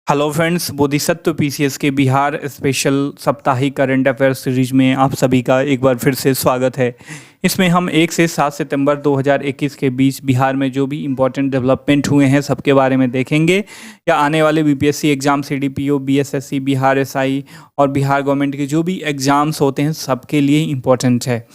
Hello friends, Bodhisattva PCS के Bihar special साप्ताहिक current affair series में आप सभी का एक बार फिर से स्वागत है। इसमें हम 1 से 7 सितंबर 2021 के बीच बिहार में जो भी इम्पोर्टेंट डेवलपमेंट हुए हैं सबके बारे में देखेंगे, या आने वाले BPSC exam, CDPO, BSSC, Bihar SI और बिहार गवर्नमेंट के जो भी एग्जाम्स होते हैं सबके लिए इम्पोर्टेंट है।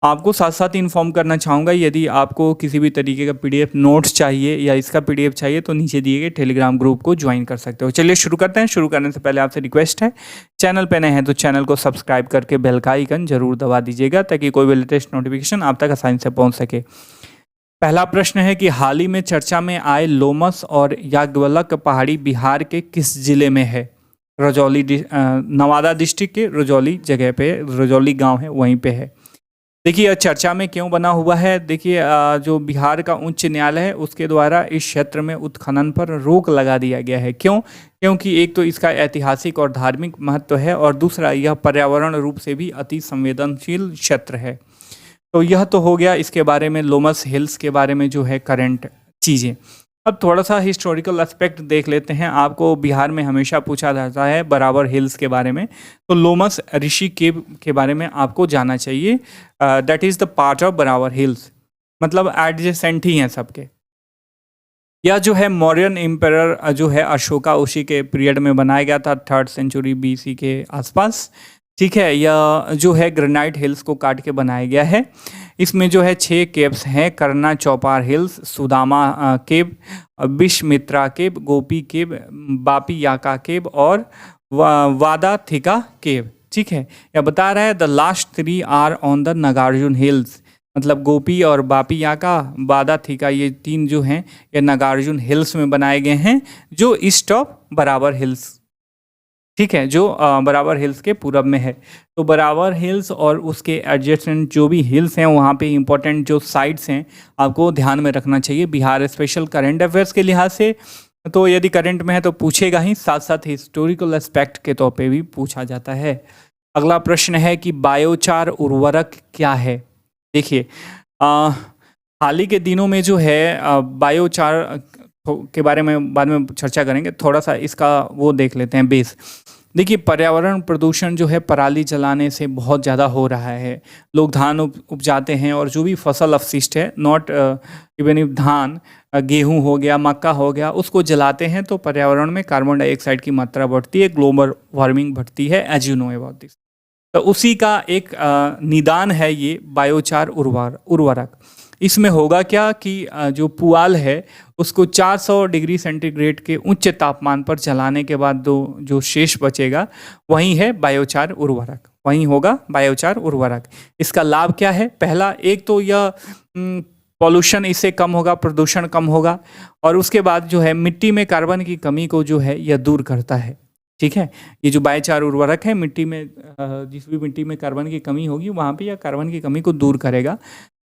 आपको साथ साथ इन्फॉर्म करना चाहूँगा, यदि आपको किसी भी तरीके का पीडीएफ नोट्स चाहिए या इसका पीडीएफ चाहिए तो नीचे दिए गए टेलीग्राम ग्रुप को ज्वाइन कर सकते हो। चलिए शुरू करते हैं। शुरू करने से पहले आपसे रिक्वेस्ट है, चैनल पे नए हैं तो चैनल को सब्सक्राइब करके बेल का आइकन जरूर दबा दीजिएगा ताकि कोई भी लेटेस्ट नोटिफिकेशन आप तक आसानी से पहुँच सके। पहला प्रश्न है कि हाल ही में चर्चा में आए लोमस और याज्ञवल्क पहाड़ी बिहार के किस जिले में है? नवादा डिस्ट्रिक्ट के रजौली जगह पे, रजौली गाँव है वहीं पे है। देखिए यह चर्चा में क्यों बना हुआ है? देखिए जो बिहार का उच्च न्यायालय है उसके द्वारा इस क्षेत्र में उत्खनन पर रोक लगा दिया गया है। क्यों? क्योंकि एक तो इसका ऐतिहासिक और धार्मिक महत्व है और दूसरा यह पर्यावरण रूप से भी अति संवेदनशील क्षेत्र है। तो यह तो हो गया इसके बारे में, लोमस हिल्स के बारे में जो है करंट चीज़ें। अब थोड़ा सा हिस्टोरिकल एस्पेक्ट देख लेते हैं। आपको बिहार में हमेशा पूछा जाता है बराबर हिल्स के बारे में, तो लोमस ऋषि केव के बारे में आपको जानना चाहिए। That is the part of बराबर हिल्स, मतलब एडजेसेंट ही हैं सबके। यह जो है मौर्यन एम्परर जो है अशोका, उसी के पीरियड में बनाया गया था, 3rd सेंचुरी बीसी के आसपास। ठीक है, यह जो है ग्रेनाइट हिल्स को काट के बनाया गया है। इसमें जो है 6 केव्स हैं: करना चौपार हिल्स, सुदामा केव, विश्मित्रा केव, गोपी केव, बापी याका केव और वादा थिका केव। ठीक है, यह बता रहा है the last 3 are on the Nagarjuna hills, मतलब गोपी और बापी याका, वादा थिका, ये 3 जो हैं ये नागार्जुन हिल्स में बनाए गए हैं, जो ईस्ट ऑफ बराबर हिल्स। ठीक है, जो बराबर हिल्स के पूरब में है। तो बराबर हिल्स और उसके एडजेसेंट जो भी हिल्स हैं वहाँ पे इंपॉर्टेंट जो साइट्स हैं आपको ध्यान में रखना चाहिए बिहार स्पेशल करंट अफेयर्स के लिहाज से। तो यदि करंट में है तो पूछेगा ही, साथ साथ हिस्टोरिकल एस्पेक्ट के तौर पे भी पूछा जाता है। अगला प्रश्न है कि बायोचार उर्वरक क्या है? देखिए हाल ही के दिनों में जो है बायोचार के बारे में बाद में चर्चा करेंगे, थोड़ा सा इसका वो देख लेते हैं बेस। देखिए पर्यावरण प्रदूषण जो है पराली जलाने से बहुत ज़्यादा हो रहा है। लोग धान उपजाते हैं और जो भी फसल अवशिष्ट है, नॉट इवन इफ धान, गेहूं हो गया, मक्का हो गया, उसको जलाते हैं तो पर्यावरण में कार्बन डाइऑक्साइड की मात्रा बढ़ती है, ग्लोबल वार्मिंग बढ़ती है, as you know about this. तो उसी का एक निदान है ये बायोचार उर्वरक। इसमें होगा क्या कि जो पुआल है उसको 400 डिग्री सेंटीग्रेड के उच्च तापमान पर जलाने के बाद जो शेष बचेगा वही है बायोचार उर्वरक, वही होगा बायोचार उर्वरक। इसका लाभ क्या है? पहला, एक तो यह पॉल्यूशन इससे कम होगा, प्रदूषण कम होगा, और उसके बाद जो है मिट्टी में कार्बन की कमी को जो है यह दूर करता है। ठीक है, ये जो बायोचार उर्वरक है मिट्टी में जिस भी मिट्टी में कार्बन की कमी होगी वहाँ पे यह कार्बन की कमी को दूर करेगा,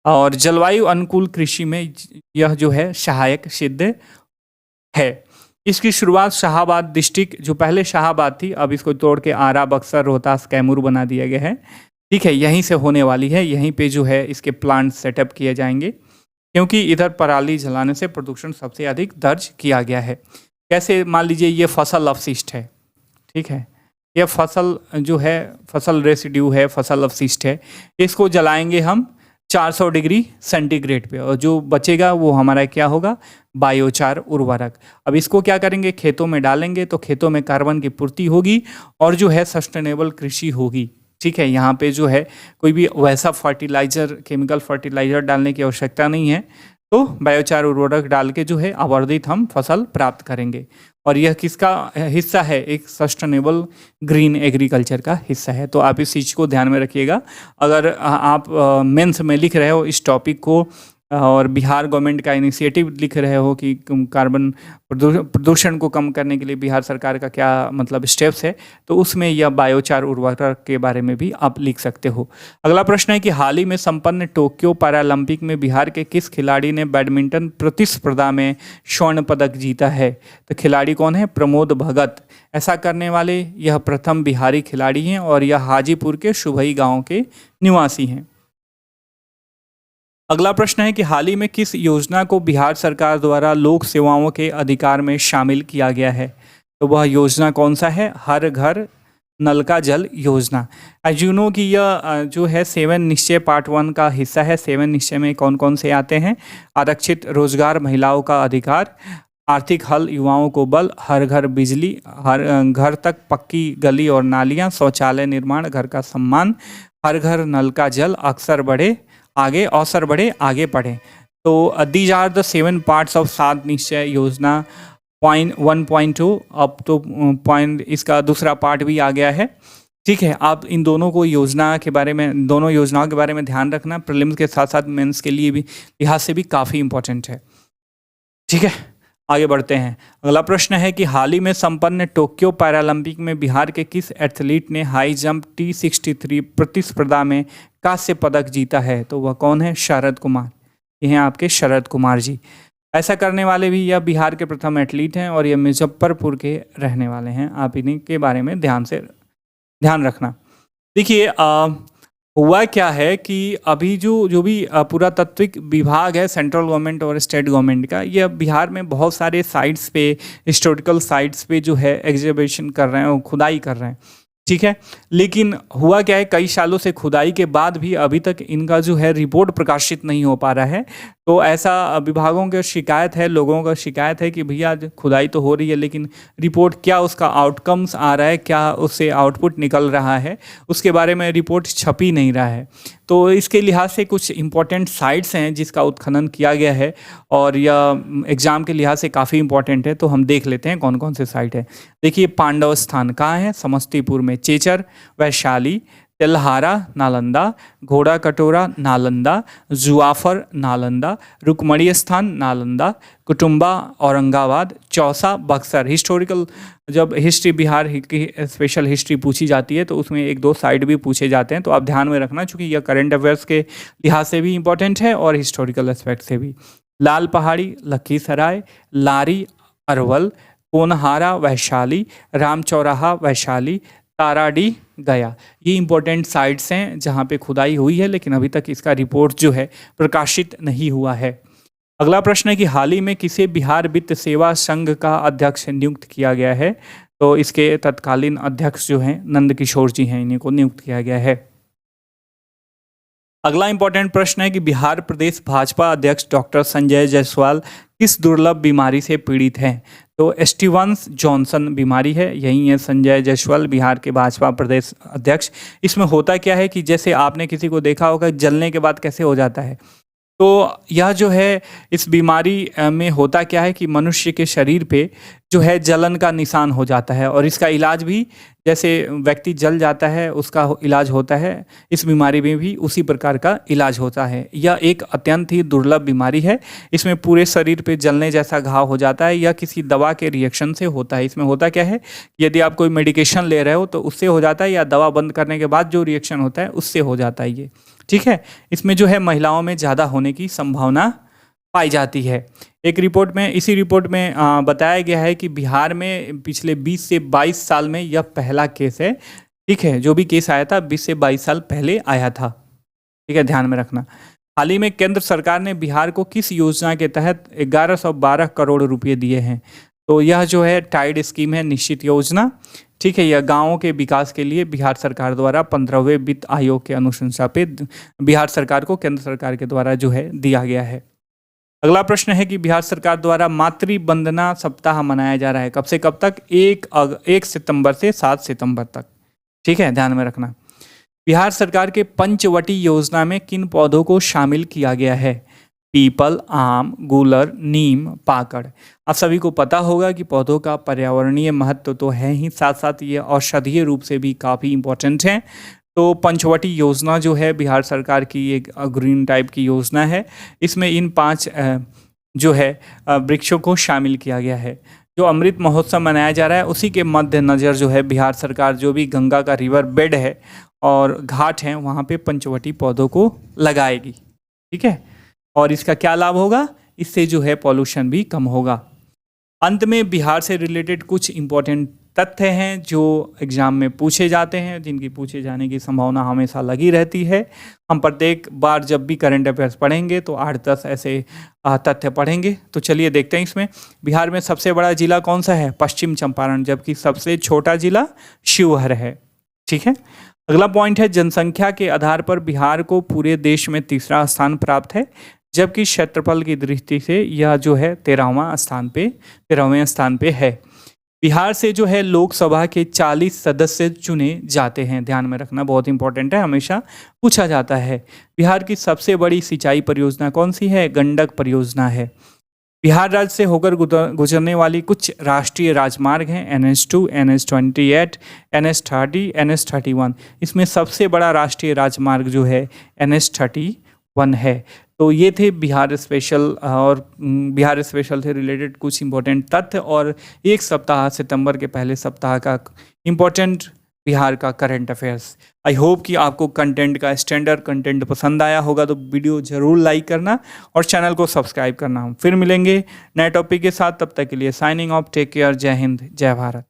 और जलवायु अनुकूल कृषि में यह जो है सहायक सिद्ध है। इसकी शुरुआत शाहाबाद डिस्ट्रिक्ट, जो पहले शाहाबाद थी, अब इसको तोड़ के आरा, बक्सर, रोहतास, कैमूर बना दिया गया है। ठीक है, यहीं से होने वाली है, यहीं पे जो है इसके प्लांट सेटअप किए जाएंगे, क्योंकि इधर पराली जलाने से प्रदूषण सबसे अधिक दर्ज किया गया है। कैसे? मान लीजिए ये फसल अवशिष्ट है, ठीक है, यह फसल जो है फसल रेसिड्यू है, फसल अवशिष्ट है, इसको जलाएंगे हम 400 डिग्री सेंटीग्रेड पे, और जो बचेगा वो हमारा क्या होगा? बायोचार उर्वरक। अब इसको क्या करेंगे? खेतों में डालेंगे तो खेतों में कार्बन की पूर्ति होगी और जो है सस्टेनेबल कृषि होगी। ठीक है, यहाँ पे जो है कोई भी वैसा फर्टिलाइज़र, केमिकल फर्टिलाइज़र डालने की आवश्यकता नहीं है, तो बायोचार उर्वरक डाल के जो है आवर्धित हम फसल प्राप्त करेंगे। और यह किसका हिस्सा है? एक सस्टेनेबल ग्रीन एग्रीकल्चर का हिस्सा है। तो आप इस चीज़ को ध्यान में रखिएगा। अगर आप मेंस में लिख रहे हो इस टॉपिक को और बिहार गवर्नमेंट का इनिशिएटिव लिख रहे हो कि कार्बन प्रदूषण को कम करने के लिए बिहार सरकार का क्या मतलब स्टेप्स है, तो उसमें यह बायोचार उर्वरक के बारे में भी आप लिख सकते हो। अगला प्रश्न है कि हाल ही में संपन्न टोक्यो पैरालंपिक में बिहार के किस खिलाड़ी ने बैडमिंटन प्रतिस्पर्धा में स्वर्ण पदक जीता है? तो खिलाड़ी कौन है? प्रमोद भगत। ऐसा करने वाले यह प्रथम बिहारी खिलाड़ी हैं और यह हाजीपुर के शुभई गाँव के निवासी हैं। अगला प्रश्न है कि हाल ही में किस योजना को बिहार सरकार द्वारा लोक सेवाओं के अधिकार में शामिल किया गया है? तो वह योजना कौन सा है? हर घर नल का जल योजना। एज यू नो कि यह जो है 7 निश्चय पार्ट 1 का हिस्सा है। 7 निश्चय में कौन कौन से आते हैं? आरक्षित रोजगार, महिलाओं का अधिकार, आर्थिक हल, युवाओं को बल, हर घर बिजली, हर घर तक पक्की गली और नालियां, शौचालय निर्माण, घर का सम्मान, हर घर नल का जल, अवसर बढ़े आगे पढ़े। तो these are the 7 parts of 7 निश्चय योजना। पॉइंट 1.2 अब तो पॉइंट इसका दूसरा पार्ट भी आ गया है। ठीक है, आप इन दोनों को योजना के बारे में, दोनों योजनाओं के बारे में ध्यान रखना। प्रीलिम्स के साथ साथ मेंस के लिए भी लिहाज से भी काफ़ी इंपॉर्टेंट है। ठीक है, आगे बढ़ते हैं। अगला प्रश्न है कि हाल ही में संपन्न टोक्यो पैरालंपिक में बिहार के किस एथलीट ने हाई जंप T63 प्रतिस्पर्धा में कांस्य पदक जीता है? तो वह कौन है? शरद कुमार। ये हैं आपके शरद कुमार जी। ऐसा करने वाले भी यह बिहार के प्रथम एथलीट हैं और यह मुजफ्फरपुर के रहने वाले हैं। आप इन्हीं के बारे में ध्यान रखना। देखिए हुआ क्या है कि अभी जो भी पुरातत्विक विभाग है सेंट्रल गवर्नमेंट और स्टेट गवर्नमेंट का, यह बिहार में बहुत सारे साइट्स पे, हिस्टोरिकल साइट्स पे जो है एग्जीबिशन कर रहे हैं और खुदाई कर रहे हैं। ठीक है, लेकिन हुआ क्या है, कई सालों से खुदाई के बाद भी अभी तक इनका जो है रिपोर्ट प्रकाशित नहीं हो पा रहा है। तो ऐसा विभागों की शिकायत है, लोगों का शिकायत है कि भैया खुदाई तो हो रही है लेकिन रिपोर्ट क्या उसका आउटकम्स आ रहा है, क्या उससे आउटपुट निकल रहा है, उसके बारे में रिपोर्ट छपी नहीं रहा है। तो इसके लिहाज से कुछ इम्पोर्टेंट साइट्स हैं जिसका उत्खनन किया गया है और यह एग्ज़ाम के लिहाज से काफ़ी इंपॉर्टेंट है। तो हम देख लेते हैं कौन कौन से साइट है। देखिए पांडव स्थान कहाँ है? समस्तीपुर में। चेचर, वैशाली, तेल्हारा नालंदा, घोड़ा कटोरा नालंदा, जुआफर नालंदा, रुकमणी स्थान नालंदा, कुटुम्बा औरंगाबाद, चौसा बक्सर। हिस्टोरिकल जब हिस्ट्री बिहार की स्पेशल हिस्ट्री पूछी जाती है तो उसमें 1-2 साइड भी पूछे जाते हैं, तो आप ध्यान में रखना चूँकि यह करंट अफेयर्स के लिहाज से भी इम्पोर्टेंट है और हिस्टोरिकल एस्पेक्ट से भी। लाल पहाड़ी लखीसराय, लारी अरवल, कोनहारा वैशाली, राम चौराहा वैशाली, ताराडी गया। ये इंपॉर्टेंट साइट्स हैं जहाँ पे खुदाई हुई है लेकिन अभी तक इसका रिपोर्ट जो है प्रकाशित नहीं हुआ है। अगला प्रश्न है कि हाल ही में किसे बिहार वित्त सेवा संघ का अध्यक्ष नियुक्त किया गया है? तो इसके तत्कालीन अध्यक्ष जो हैं नंद किशोर जी हैं, इन्हीं को नियुक्त किया गया है। अगला इंपॉर्टेंट प्रश्न है कि बिहार प्रदेश भाजपा अध्यक्ष डॉक्टर संजय जायसवाल किस दुर्लभ बीमारी से पीड़ित हैं? तो स्टीवन्स जॉनसन बीमारी है। यही है संजय जायसवाल, बिहार के भाजपा प्रदेश अध्यक्ष। इसमें होता क्या है कि जैसे आपने किसी को देखा होगा जलने के बाद कैसे हो जाता है, तो यह जो है इस बीमारी में होता क्या है कि मनुष्य के शरीर पे जो है जलन का निशान हो जाता है और इसका इलाज भी जैसे व्यक्ति जल जाता है उसका इलाज होता है, इस बीमारी में भी उसी प्रकार का इलाज होता है। यह एक अत्यंत ही दुर्लभ बीमारी है। इसमें पूरे शरीर पे जलने जैसा घाव हो जाता है या किसी दवा के रिएक्शन से होता है। इसमें होता क्या है, यदि आप कोई मेडिकेशन ले रहे हो तो उससे हो जाता है या दवा बंद करने के बाद जो रिएक्शन होता है उससे हो जाता है ये। ठीक है, इसमें जो है महिलाओं में ज़्यादा होने की संभावना पाई जाती है। एक रिपोर्ट में, इसी रिपोर्ट में बताया गया है कि बिहार में पिछले 20 से 22 साल में यह पहला केस है। ठीक है, जो भी केस आया था 20 से 22 साल पहले आया था। ठीक है, ध्यान में रखना। हाल ही में केंद्र सरकार ने बिहार को किस योजना के तहत 1112 करोड़ रुपये दिए हैं? तो यह जो है टाइड स्कीम है, निश्चित योजना। ठीक है, यह गांवों के विकास के लिए बिहार सरकार द्वारा 15वें वित्त आयोग के अनुशंसा पे बिहार सरकार को केंद्र सरकार के द्वारा जो है दिया गया है। अगला प्रश्न है कि बिहार सरकार द्वारा मातृ वंदना सप्ताह मनाया जा रहा है कब से कब तक? 1 सितंबर से 7 सितंबर तक। ठीक है, ध्यान में रखना। बिहार सरकार के पंचवटी योजना में किन पौधों को शामिल किया गया है? पीपल, आम, गूलर, नीम, पाकड़। आप सभी को पता होगा कि पौधों का पर्यावरणीय महत्व तो है ही, साथ साथ ये औषधीय रूप से भी काफ़ी इम्पोर्टेंट है। तो पंचवटी योजना जो है बिहार सरकार की एक ग्रीन टाइप की योजना है। इसमें इन 5 जो है वृक्षों को शामिल किया गया है। जो अमृत महोत्सव मनाया जा रहा है उसी के मद्देनज़र जो है बिहार सरकार जो भी गंगा का रिवर बेड है और घाट हैं वहाँ पे पंचवटी पौधों को लगाएगी। ठीक है, और इसका क्या लाभ होगा? इससे जो है पॉल्यूशन भी कम होगा। अंत में बिहार से रिलेटेड कुछ इम्पोर्टेंट तथ्य हैं जो एग्ज़ाम में पूछे जाते हैं, जिनकी पूछे जाने की संभावना हमेशा लगी रहती है। हम प्रत्येक बार जब भी करंट अफेयर्स पढ़ेंगे तो 8-10 ऐसे तथ्य पढ़ेंगे। तो चलिए देखते हैं इसमें। बिहार में सबसे बड़ा जिला कौन सा है? पश्चिम चंपारण, जबकि सबसे छोटा जिला शिवहर है। ठीक है। अगला पॉइंट है, जनसंख्या के आधार पर बिहार को पूरे देश में तीसरा स्थान प्राप्त है, जबकि क्षेत्रफल की दृष्टि से यह जो है 13वें स्थान पे है। बिहार से जो है लोकसभा के 40 सदस्य चुने जाते हैं। ध्यान में रखना, बहुत इंपॉर्टेंट है, हमेशा पूछा जाता है। बिहार की सबसे बड़ी सिंचाई परियोजना कौन सी है? गंडक परियोजना है। बिहार राज्य से होकर गुजरने वाली कुछ राष्ट्रीय राजमार्ग हैं, NH2, NH28, NH30, NH31। इसमें सबसे बड़ा राष्ट्रीय राजमार्ग जो है NH31 है। तो ये थे बिहार स्पेशल और बिहार स्पेशल से रिलेटेड कुछ इंपॉर्टेंट तथ्य और एक सप्ताह, सितंबर के पहले सप्ताह का इम्पोर्टेंट बिहार का करंट अफेयर्स। आई होप कि आपको कंटेंट का स्टैंडर्ड कंटेंट पसंद आया होगा, तो वीडियो ज़रूर लाइक करना और चैनल को सब्सक्राइब करना। हम फिर मिलेंगे नए टॉपिक के साथ, तब तक के लिए साइनिंग ऑफ, टेक केयर, जय हिंद, जय भारत।